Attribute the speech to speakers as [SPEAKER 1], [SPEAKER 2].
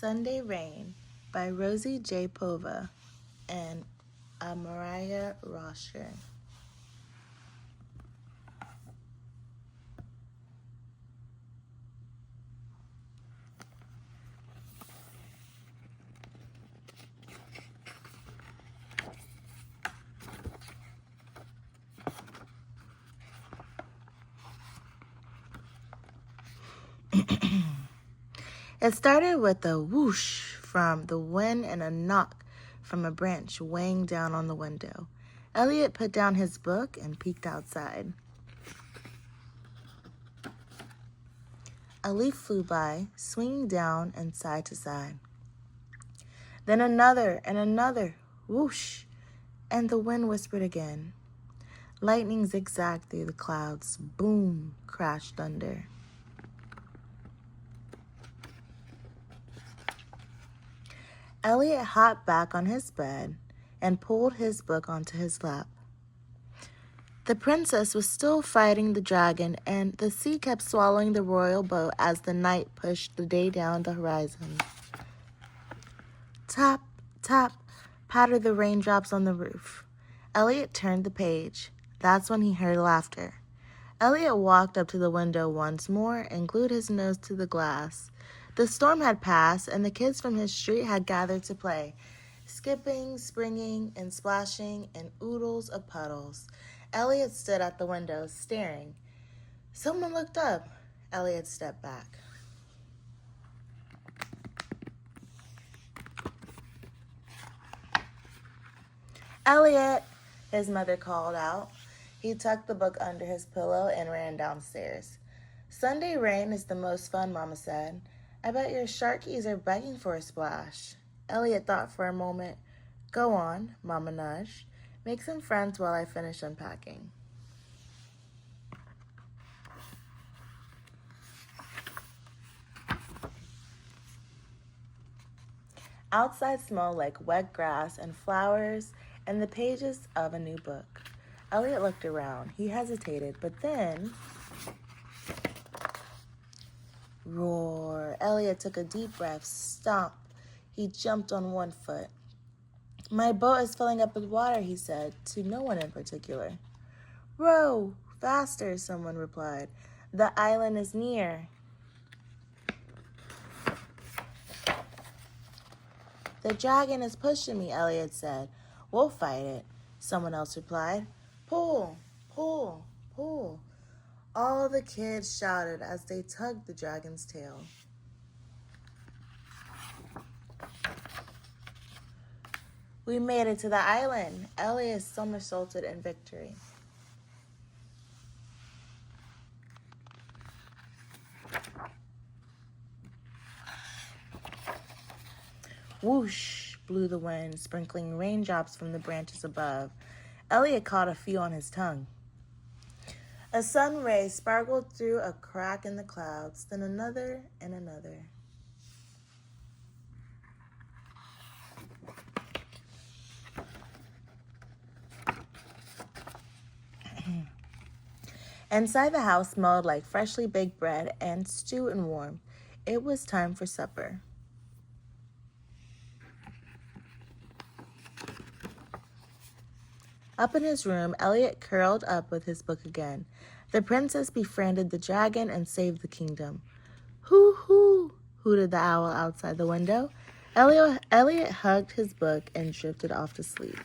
[SPEAKER 1] Sunday Rain by Rosie J. Pova and Amariah Rauscher. It started with a whoosh from the wind and a knock from a branch weighing down on the window. Elliott put down his book and peeked outside. A leaf flew by, swinging down and side to side. Then another and another whoosh, and the wind whispered again. Lightning zigzagged through the clouds. Boom, crashed thunder. Elliott hopped back on his bed and pulled his book onto his lap. The princess was still fighting the dragon, and the sea kept swallowing the royal boat as the night pushed the day down the horizon. Tap, tap, pattered the raindrops on the roof. Elliott turned the page. That's when he heard laughter. Elliott walked up to the window once more and glued his nose to the glass. The storm had passed, and the kids from his street had gathered to play, skipping, springing, and splashing in oodles of puddles. Elliott stood at the window, staring. Someone looked up. Elliott stepped back. "Elliott," his mother called out. He tucked the book under his pillow and ran downstairs. "Sunday rain is the most fun," Mama said. "I bet your sharkies are begging for a splash." Elliott thought for a moment. "Go on," Mama nudged. "Make some friends while I finish unpacking." Outside smelled like wet grass and flowers and the pages of a new book. Elliott looked around. He hesitated, but then... Roar. Elliott took a deep breath. Stomp. He jumped on one foot. "My boat is filling up with water," he said, to no one in particular. "Row, faster," someone replied. "The island is near." "The dragon is pushing me," Elliott said. "We'll fight it," someone else replied. "Pull, pull, pull." All the kids shouted as they tugged the dragon's tail. "We made it to the island." Elliott somersaulted in victory. Whoosh blew the wind, sprinkling raindrops from the branches above. Elliott caught a few on his tongue. A sun ray sparkled through a crack in the clouds, then another and another. Inside the house smelled like freshly baked bread and stew and warm. It was time for supper. Up in his room, Elliott curled up with his book again. The princess befriended the dragon and saved the kingdom. "Hoo hoo," hooted the owl outside the window. Elliott hugged his book and drifted off to sleep.